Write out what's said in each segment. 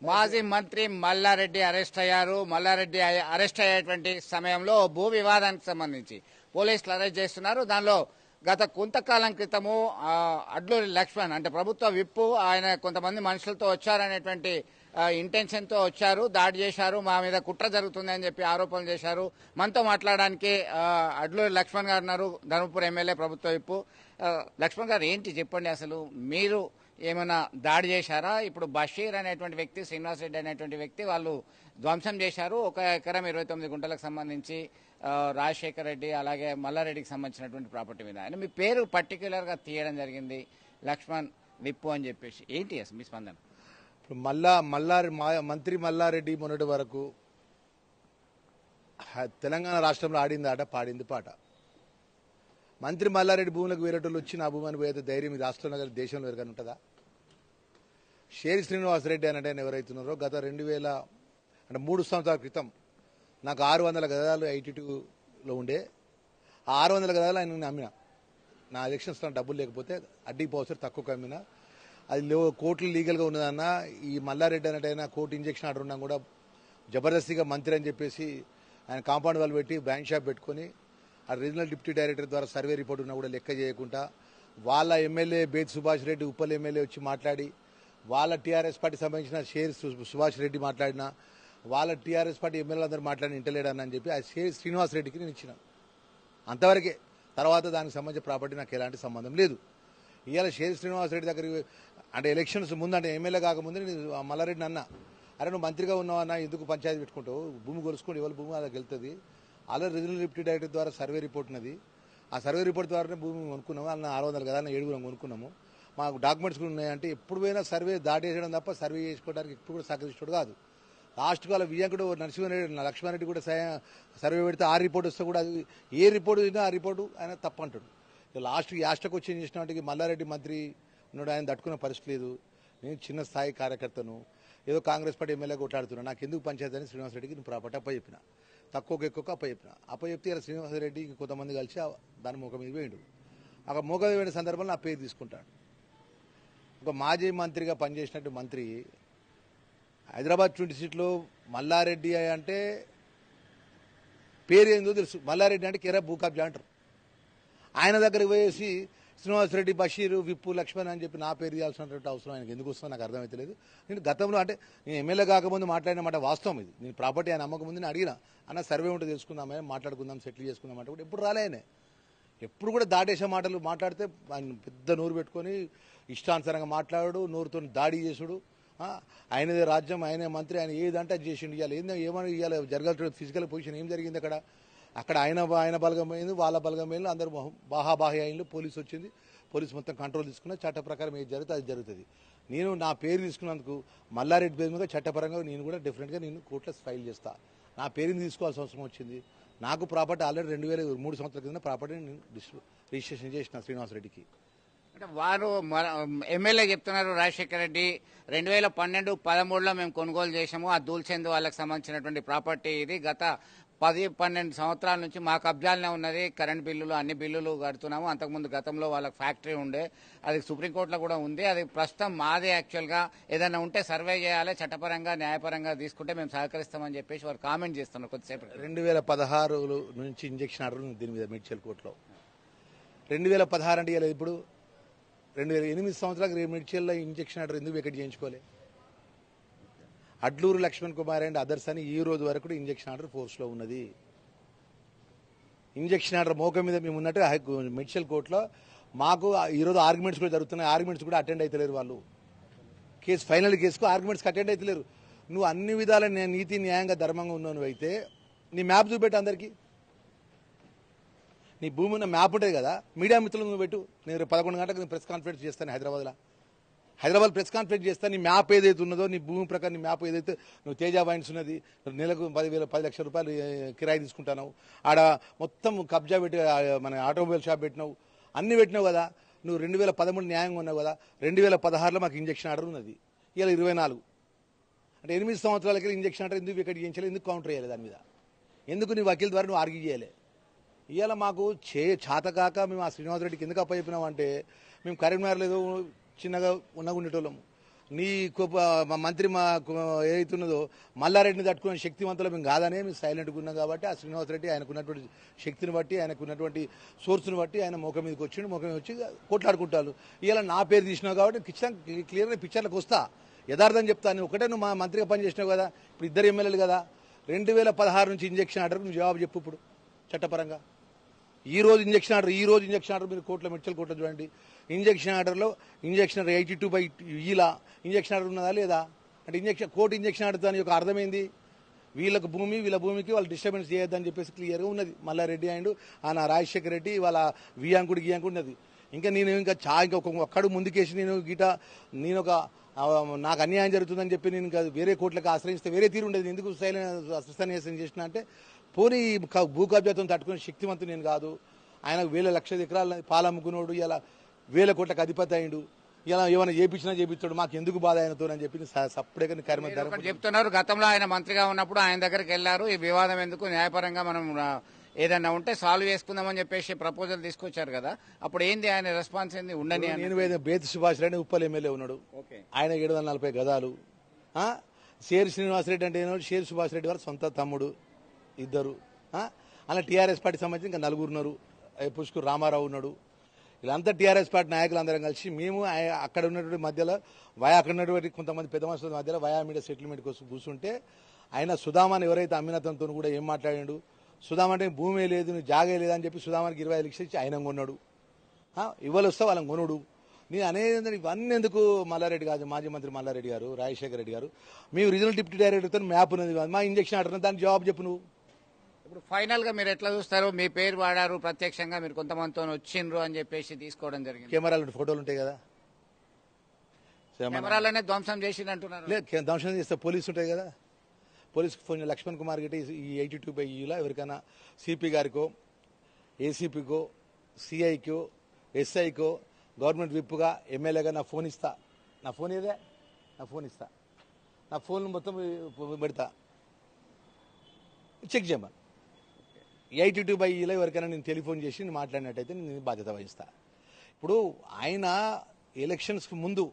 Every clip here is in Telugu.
మాజీ మంత్రి మల్లారెడ్డి అరెస్ట్ అయ్యారు. మల్లారెడ్డి అరెస్ట్ అయ్యేటువంటి సమయంలో భూ వివాదానికి సంబంధించి పోలీసులు అరెస్ట్ చేస్తున్నారు. దానిలో గత కొంతకాలం క్రితము అడ్లూరి లక్ష్మణ్ అంటే ప్రభుత్వ విప్పు ఆయన కొంతమంది మనుషులతో వచ్చారనేటువంటి ఇంటెన్షన్తో వచ్చారు, దాడి చేశారు, మా మీద కుట్ర జరుగుతుంది అని చెప్పి ఆరోపణలు చేశారు. మనతో మాట్లాడడానికి అడ్లూరి లక్ష్మణ్ గారు ఉన్నారు, ధర్మపురం ఎమ్మెల్యే ప్రభుత్వ విప్పు. లక్ష్మణ్ గారు ఏంటి చెప్పండి, అసలు మీరు ఏమైనా దాడి చేశారా? ఇప్పుడు బషీర్ అనేటువంటి వ్యక్తి, శ్రీనివాస్ రెడ్డి అనేటువంటి వ్యక్తి వాళ్ళు ధ్వంసం చేశారు 1 ఎకరం 29 గుంటలకు సంబంధించి రాజశేఖర్ రెడ్డి అలాగే మల్లారెడ్డికి సంబంధించినటువంటి ప్రాపర్టీ మీద ఆయన మీ పేరు పర్టిక్యులర్గా తీయడం జరిగింది, లక్ష్మణ్ విప్పు అని చెప్పేసి. ఏంటి అసలు మీ స్పందన? మంత్రి మల్లారెడ్డి మొన్నటి వరకు తెలంగాణ రాష్ట్రంలో ఆడింది ఆట, పాడింది పాట. మంత్రి మల్లారెడ్డి భూములకు వేరేటోళ్ళు వచ్చి నా భూమిని పోయేది ధైర్యం ఈ రాష్ట్రంలో కానీ దేశంలో ఎవరికైనా ఉంటుందా? షేరి శ్రీనివాసరెడ్డి అని ఆయన ఎవరైతున్నారో గత 2000 అంటే 3 సంవత్సరాల క్రితం నాకు 600 గదాలు ఐటీటీలో ఉండే ఆ 600 గదాలు ఆయన అమ్మిన. నా ఎలక్షన్స్లో డబ్బులు లేకపోతే అడ్డీ పౌసర్ తక్కువ అమ్మిన. అది కోర్టులు లీగల్గా ఉన్నదన్న ఈ మల్లారెడ్డి అన్నట్టయినా కోర్టు ఇంజక్షన్ ఆర్డర్ ఉన్నా కూడా జబర్దస్తిగా మంత్రి అని చెప్పేసి ఆయన కాంపౌండ్ వాళ్ళు పెట్టి బ్యాంక్ షాప్ పెట్టుకొని ఆ రీజనల్ డిప్యూటీ డైరెక్టర్ ద్వారా సర్వే రిపోర్ట్ ఉన్నా కూడా లెక్క చేయకుండా వాళ్ళ ఎమ్మెల్యే బేత్ సుభాష్ రెడ్డి ఉప్పల్ ఎమ్మెల్యే వచ్చి మాట్లాడి వాళ్ళ టీఆర్ఎస్ పార్టీ సంబంధించిన షేర్ సుభాష్ రెడ్డి మాట్లాడినా వాళ్ళ టీఆర్ఎస్ పార్టీ ఎమ్మెల్యేలు అందరూ మాట్లాడిన ఇంటలేడని అని చెప్పి ఆ షేర్ శ్రీనివాస్ రెడ్డికి నేను ఇచ్చిన అంతవరకే. తర్వాత దానికి సంబంధించిన ప్రాపర్టీ నాకు ఎలాంటి సంబంధం లేదు. ఇవాళ షేర్ శ్రీనివాస్ రెడ్డి దగ్గరికి అంటే ఎలక్షన్స్ ముందు అంటే ఎమ్మెల్యే కాకముందు నేను మల్లారెడ్డిని అన్నా, అరే నువ్వు మంత్రిగా ఉన్నావన్నా ఎందుకు పంచాయతీ పెట్టుకుంటావు, భూమి కొలుసుకుంటే ఎవరి భూమి అలా వెళ్తుంది. అలా రీజనల్ డిప్యూటీ డైరెక్టర్ ద్వారా సర్వే రిపోర్ట్ ఉన్నది, ఆ సర్వే రిపోర్ట్ ద్వారానే భూమి కొనుక్కున్నాము. అలా 600 కదా 7 కొనుక్కున్నాము. మాకు డాక్యుమెంట్స్ కూడా ఉన్నాయంటే ఎప్పుడు పోయినా సర్వే దాటేయడం తప్ప సర్వే చేసుకోవడానికి ఎప్పుడు కూడా సహకరించడం కాదు. లాస్ట్ కాల వియ్యంకుడు నరసింహారెడ్డి లక్ష్మారెడ్డి కూడా సర్వే పెడితే ఆ రిపోర్ట్ వస్తే కూడా అది ఏ రిపోర్ట్ అయినా ఆ రిపోర్టు ఆయన తప్పంటాడు. లాస్ట్ యాస్టకు వచ్చి ఏం చేసినట్టుకి మల్లారెడ్డి మంత్రి ఉన్నాడు, ఆయన తట్టుకునే పరిస్థితి లేదు. నేను చిన్న స్థాయి కార్యకర్తను, ఏదో కాంగ్రెస్ పార్టీ ఎమ్మెల్యే కొట్లాడుతున్నాను, నాకు ఎందుకు పంచాయతీ అని శ్రీనివాసరెడ్డికి నేను ప్రాపర్టీ అప్పచెప్పిన, తక్కువకి ఎక్కువ అప్పచెప్తే ఇలా శ్రీనివాసరెడ్డి కొంతమంది కలిసి దాని ముఖం మీద వేయండు. అక్కడ ముఖం మీద వేయడం సందర్భంలో నా పేరు తీసుకుంటాడు. ఒక మాజీ మంత్రిగా పనిచేసినట్టు మంత్రి హైదరాబాద్ 20 సీట్లో మల్లారెడ్డి అంటే పేరు ఏందో తెలుసు. మల్లారెడ్డి అంటే కేరా భూ కబ్జా అంటారు. ఆయన దగ్గరికి పోయేసి శ్రీనివాసరెడ్డి బషీరు విప్పు లక్ష్మణ్ అని చెప్పి నా పేరు ఇవ్వాల్సినటువంటి అవసరం ఆయనకు ఎందుకు వస్తుందో నాకు అర్థమైతలేదు. నేను గతంలో అంటే నేను ఎమ్మెల్యే కాకముందు మాట్లాడిన మాట వాస్తవం ఇది. నేను ప్రాపర్టీ ఆయన అమ్మక ముందు నేను అడిగిన, అన్న సర్వే ఉంటే తెలుసుకుందామే, మాట్లాడుకుందాం, సెటిల్ చేసుకుందాం అంటే కూడా ఎప్పుడు రాలేనే. ఎప్పుడు కూడా దాటేసే మాటలు మాట్లాడితే ఆయన పెద్ద నోరు పెట్టుకొని ఇష్టానుసారంగా మాట్లాడు, నోరుతో దాడి చేసుడు. ఆయనదే రాజ్యం, ఆయనే మంత్రి, ఆయన ఏదంటే అది చేసిండు. ఇవాళ ఏమని ఇవాళ జరగాల్సిన ఫిజికల్ పొజిషన్ ఏం జరిగింది అక్కడ ఆయన బలగం పోయింది, వాళ్ళ బలగం పోయింది, అందరూ బాహాబాహి అయింది. పోలీసు వచ్చింది, పోలీసు మొత్తం కంట్రోల్ తీసుకున్న చట్ట ప్రకారం ఏది జరిగితే అది జరుగుతుంది. నేను నా పేరు తీసుకున్నందుకు మల్లారెడ్డి పేరు మీద చట్టపరంగా నేను కూడా డెఫినెట్గా నేను కోర్టులో ఫైల్ చేస్తా. నా పేరుని తీసుకోవాల్సిన అవసరం వచ్చింది. నాకు ప్రాపర్టీ ఆల్రెడీ 2003 సంవత్సరాల కింద ప్రాపర్టీ నేను రిజిస్ట్రేషన్ చేసిన శ్రీనివాసరెడ్డికి. అంటే వారు ఎమ్మెల్యే చెప్తున్నారు, రాజశేఖర రెడ్డి 2012-13లో మేము కొనుగోలు చేసాము, ఆ దూల్చెందు వాళ్ళకి సంబంధించినటువంటి ప్రాపర్టీ ఇది. గత 10-12 సంవత్సరాల నుంచి మా కబ్జాలనే ఉన్నది, కరెంట్ బిల్లులు అన్ని బిల్లులు కడుతున్నాము. అంతకుముందు గతంలో వాళ్ళకి ఫ్యాక్టరీ ఉండే, అది సుప్రీంకోర్టులో కూడా ఉంది, అది ప్రస్తుతం మాదే. యాక్చువల్గా ఏదైనా ఉంటే సర్వే చేయాలి, చట్టపరంగా న్యాయపరంగా తీసుకుంటే మేము సహకరిస్తామని చెప్పేసి వారు కామెంట్ చేస్తున్నారు. కొద్దిసేపు 2016 నుంచి ఇంజక్షన్ ఆర్డర్ దీని మీద మేడ్చల్ కోర్టులో. 2016 అంటే ఇలా ఇప్పుడు 2008 సంవత్సరాలకు మేడ్చల్లో ఇంజక్షన్ ఆర్డర్ ఎందుకు వెకెట్ చేయించుకోలే? అడ్లూరు లక్ష్మణ్ కుమార్ అండ్ అదర్స్ అని ఈ రోజు వరకు ఇంజక్షన్ ఆర్డర్ ఫోర్స్లో ఉన్నది. ఇంజక్షన్ ఆర్డర్ మోకం మీద మేము ఉన్నట్టు మెడ్చల్ కోర్టులో మాకు ఈరోజు ఆర్గ్యుమెంట్స్ కూడా జరుగుతున్నాయి. ఆర్గ్యుమెంట్స్ కూడా అటెండ్ అవుతలేరు వాళ్ళు. కేసు ఫైనల్ కేసుకు ఆర్గ్యుమెంట్స్కి అటెండ్ అవుతలేరు. నువ్వు అన్ని విధాల నీతి న్యాయంగా ధర్మంగా ఉన్నావు అయితే నీ మ్యాప్ చూపెట్టు అందరికీ. నీ భూమి ఉన్న మ్యాప్ ఉంటుంది కదా, మీడియా మిత్రులు నువ్వు పెట్టు. నేను 11 గంటలకు నేను ప్రెస్ కాన్ఫరెన్స్ చేస్తాను హైదరాబాద్ ప్రెస్ కాన్ఫరెన్స్ చేస్తాను. నీ మ్యాప్ ఏదైతే ఉన్నదో, నీ భూమి ప్రకారం నీ మ్యాప్ ఏదైతే, నువ్వు తేజ వైన్స్ ఉన్నది, నెలకు 10 లక్షల రూపాయలు కిరాయి తీసుకుంటున్నావు, ఆడ మొత్తం కబ్జా పెట్టి మన ఆటోమొబైల్ షాప్ పెట్టినావు, అన్ని పెట్టినావు కదా. నువ్వు 2013 న్యాయంగా ఉన్నావు కదా. 2016లో మాకు ఇంజక్షన్ ఆర్డర్ ఉన్నది, ఇలా 24 అంటే 8 సంవత్సరాలకి ఇంజక్షన్ ఆర్డర్ ఎందుకు ఇక్కడ చేయించాలి, ఎందుకు కౌంటర్ చేయాలి దాని మీద, ఎందుకు నీ వకీల్ ద్వారా నువ్వు ఆర్గ్యూ చేయాలి? ఇవాళ మాకు చేతకాక మేము ఆ శ్రీనివాసరెడ్డికి ఎందుకు అప్పచెప్పినాం అంటే, మేము కరీంనగర్లో ఏదో చిన్నగా ఉండేటోళ్ళము, నీ మంత్రి ఏదైతున్నదో మల్లారెడ్డిని తట్టుకునే శక్తివంతులు మేము కాదనే మేము సైలెంట్గా ఉన్నాం కాబట్టి ఆ శ్రీనివాసరెడ్డి ఆయనకున్నటువంటి శక్తిని బట్టి ఆయనకున్నటువంటి సోర్స్ని బట్టి ఆయన ముఖం మీదకి వచ్చిండు, ముఖం మీద వచ్చి కొట్లాడుకుంటారు. ఇలా నా పేరు తీసినావు కాబట్టి ఖచ్చితంగా క్లియర్గా పిక్చర్లకు వస్తా, యథార్థం చెప్తాను. ఒకటే నువ్వు మా మంత్రిగా పనిచేసినావు కదా, ఇప్పుడు ఇద్దరు ఎమ్మెల్యేలు కదా. 2016 నుంచి ఇంజక్షన్ ఆర్డర్ నువ్వు జవాబు చెప్పు ఇప్పుడు చట్టపరంగా. ఈ రోజు ఇంజక్షన్ ఆర్డర్ మీరు కోర్టులో మెడ్చల్ కోర్టులో చూడండి. ఇంజక్షన్ ఆర్డర్లో ఇంజక్షన్ 82/ఈలా ఇంజక్షన్ ఆర్డర్ ఉన్నదా లేదా అంటే కోర్టు ఇంజక్షన్ ఆర్డర్ దాని యొక్క అర్థమైంది వీళ్ళ భూమికి వాళ్ళు డిస్టర్బెన్స్ చేయొద్దని చెప్పేసి క్లియర్గా ఉన్నది. మల్లారెడ్డి అండ్ ఆయన రాజశేఖర రెడ్డి వాళ్ళ వియాంకుడు ఉన్నది. ఇంకా నేను ఇంకా ఒక్కడు ముందుకేసి నేను ఒక నాకు అన్యాయం జరుగుతుందని చెప్పి నేను ఇంకా వేరే కోర్టులకు ఆశ్రయిస్తే వేరే తీరు ఉండేది. ఎందుకు సన్యాసం చేసిన అంటే పోనీ భూ కబ్జాతో తట్టుకునే శక్తివంతు నేను కాదు. ఆయన 1,00,000 ఎకరాల పాలమ్ముకున్నాడు, ఇలా 1,000 కోట్లకు అధిపతి అయిండు. ఇలా ఏమైనా చేపించాడు, మాకు ఎందుకు బాధ ఆయనతో అని చెప్పి సప్పుడే కర్మ చెప్తున్నారు. గతంలో ఆయన మంత్రిగా ఉన్నప్పుడు ఆయన దగ్గరికి వెళ్లారు, ఈ వివాదం ఎందుకు, న్యాయపరంగా మనం ఏదన్నా ఉంటే సాల్వ్ చేసుకుందామని చెప్పేసి ప్రపోజల్ తీసుకొచ్చారు కదా, అప్పుడు ఏంది ఆయన రెస్పాన్స్ ఏంది? ఉండని నేను బేతి సుభాష్ రెడ్డి ఉప్పల్ ఎమ్మెల్యే ఉన్నాడు, ఆయన 740 గదాలు. షేర్ శ్రీనివాసరెడ్డి అంటే షేర్ సుభాష్ రెడ్డి వారు సొంత తమ్ముడు ఇద్దరు. అలా టీఆర్ఎస్ పార్టీ సంబంధించి ఇంకా 4 ఉన్నారు. పుష్కూరు రామారావు ఉన్నాడు. వీళ్ళంతా టీఆర్ఎస్ పార్టీ నాయకులు అందరం కలిసి మేము అక్కడ ఉన్నటువంటి మధ్యలో అక్కడ ఉన్నటువంటి కొంతమంది పెద్ద మనుషుల మధ్యలో వయా మీడియా సెటిల్మెంట్ కోసం కూర్చుంటే ఆయన సుధామాని ఎవరైతే అమ్మినతంతో కూడా ఏం మాట్లాడాడు, సుధామ అంటే భూమి లేదు, నువ్వు జాగే లేదని చెప్పి సుధామానికి 25 లక్షలు ఇచ్చి ఆయన కొన్నాడు. ఇవాళ వస్తే వాళ్ళని కొనుడు. నేను అనేది ఇవన్నీ ఎందుకు మల్లారెడ్డి కాదు, మాజీ మంత్రి మల్లారెడ్డి గారు, రాజశేఖర రెడ్డి గారు, మేము రీజనల్ డిప్యూటీ డైరెక్టర్తో మ్యాప్ ఉన్నది, మా ఇంజక్షన్ ఆర్డర్ దానికి జవాబు చెప్పు నువ్వు. ఇప్పుడు ఫైనల్ గా మీరు ఎట్లా చూస్తారు? మీ పేరు వాడారు, ప్రత్యక్షంగా మీరు కొంతమందితో వచ్చిండ్రు అని చెప్పేసి తీసుకోవడం జరిగింది. కెమెరాలు ఫోటోలు ఉంటాయి కదా, కెమెరాలనే ధ్వంసం చేసింది అంటున్నారు. లేదు, ధ్వంసం చేస్తే పోలీసు ఉంటాయి కదా, పోలీసుకు ఫోన్ లక్ష్మణ్ కుమార్ గిట్టి ఈ 82/ఈలో ఎవరికైనా సిపి గారికో, ఏసీపీకో, సిఐకో, ఎస్ఐకో, గవర్నమెంట్ విప్పుగా ఎమ్మెల్యేగా నా ఫోన్ ఇస్తా, నా ఫోన్ ఇస్తా, నా ఫోన్ మొత్తం పెడతా, చెక్ చేయమని. 82/ఈలో ఎవరికైనా నేను టెలిఫోన్ చేసి నేను మాట్లాడినట్టయితే నేను బాధ్యత వహిస్తా. ఇప్పుడు ఆయన ఎలక్షన్స్కి ముందు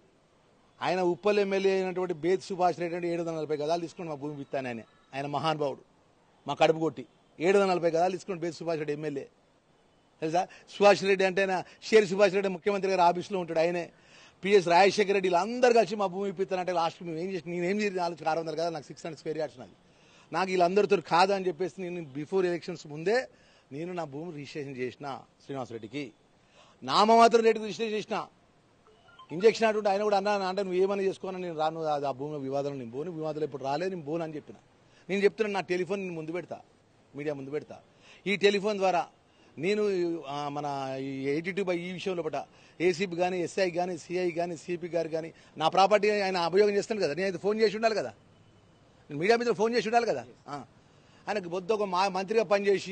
ఆయన ఉప్పల్ ఎమ్మెల్యే అయినటువంటి బేత్ సుభాష్ రెడ్డి అంటే 740 గదాలు తీసుకుని మా భూమి ఇస్తానని ఆయన మహానుభావుడు, మా కడుపు కొట్టి 740 గదాలు తీసుకుని బేత్ సుభాష్ రెడ్డి ఎమ్మెల్యే తెలుసా. సుభాష్ రెడ్డి అంటే షేర్ సుభాష్ రెడ్డి ముఖ్యమంత్రి గారు ఆఫీస్లో ఉంటాడు, ఆయనే పిఎస్ రాజశేఖర రెడ్డి వీళ్ళందరూ కలిసి మా భూమి ఇప్పిస్తానంటే లాస్ట్ మేము ఏం చేసి నేనేం చేసి 600 కదా, నాకు 600 స్క్వేర్ యార్డ్స్ నాది, నాకు వీళ్ళందరితో కాదు అని చెప్పేసి నేను బిఫోర్ ఎలక్షన్స్ ముందే నేను నా భూమి రిజిస్ట్రేషన్ చేసిన శ్రీనివాసరెడ్డికి, నామమాత్రం రేటుకు రిజిస్ట్రేషన్ చేసిన. ఇంజక్షన్ అంటుంటే ఆయన కూడా అంటే నువ్వు ఏమైనా చేసుకోనని నేను రాను, ఆ భూమి వివాదాలు నేను పోను, వివాదాలు ఇప్పుడు రాలేదు, నేను పోను అని చెప్పిన. నేను చెప్తున్నాను, నా టెలిఫోన్ నేను ముందు పెడతా, మీడియా ముందు పెడతా. ఈ టెలిఫోన్ ద్వారా నేను మన 82/ఈ విషయంలో పట ఏసీపీ కానీ, ఎస్ఐ కానీ, సిఐ కానీ, సిపి గారు కానీ నా ప్రాపర్టీ ఆయన అభియోగం చేస్తాను కదా, నేను అయితే ఫోన్ చేసి ఉండాలి కదా, మీడియా మీద ఫోన్ చేసి ఉండాలి కదా. ఆయనకు బొద్దు ఒక మంత్రిగా పనిచేసి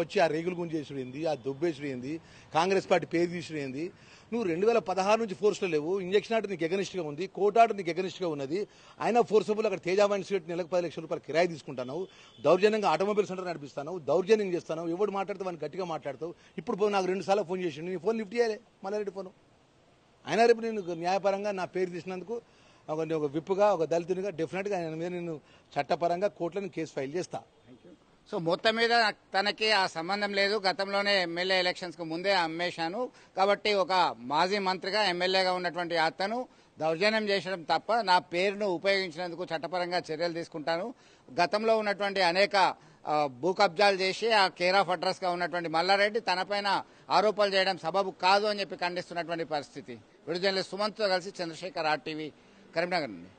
వచ్చి ఆ రేగులు గుంజేసుడు ఏంది, ఆ దుబ్బేసుడు ఏంది, కాంగ్రెస్ పార్టీ పేరు తీసుడు ఏంది. నువ్వు 2016 నుంచి ఫోర్స్లో లేవు, ఇంజక్షన్ ఆర్డర్ నీకు ఎగనిస్ట్గా ఉంది, కోర్టు ఆర్డర్ నీకు ఎగనిస్ట్గా ఉన్నది, ఆయన ఫోర్సబుల్ అక్కడ తేజావాణి స్వీట్ నెలకు 10 లక్షల రూపాయలు కిరాయి తీసుకుంటాను, దౌర్జన్యంగా ఆటోమొబైల్ సెంటర్ నడిపిస్తాను, దౌర్జన్యం చేస్తాను, ఎవడు మాట్లాడితే వాడిని గట్టిగా మాట్లాడతావు. ఇప్పుడు నాకు 2 సార్లు ఫోన్ చేసి నీ ఫోన్ లిఫ్ట్ చేయాలి మల్లారెడ్డి ఫోను. అయినా రేపు నేను న్యాయపరంగా నా పేరు తీసినందుకు ఒక విప్పుగా, ఒక దళితునిగా డెఫినెట్గా ఆయన మీద నేను చట్టపరంగా కోర్టులో కేసు ఫైల్ చేస్తా. సో మొత్తం మీద తనకి ఆ సంబంధం లేదు, గతంలోనే ఎమ్మెల్యే ఎలక్షన్స్కి ముందే అమ్మేశాను కాబట్టి ఒక మాజీ మంత్రిగా ఎమ్మెల్యేగా ఉన్నటువంటి అతను దౌర్జన్యం చేసడం తప్ప నా పేరును ఉపయోగించినందుకు చట్టపరంగా చర్యలు తీసుకుంటాను. గతంలో ఉన్నటువంటి అనేక భూ కబ్జాలు చేసి ఆ కేర్ ఆఫ్ అడ్రస్గా ఉన్నటువంటి మల్లారెడ్డి తనపైన ఆరోపణలు చేయడం సబబు కాదు అని చెప్పి ఖండిస్తున్నటువంటి పరిస్థితి. విడుదల సుమంత్తో కలిసి చంద్రశేఖర్, RTV, కరీంనగర్ నుండి.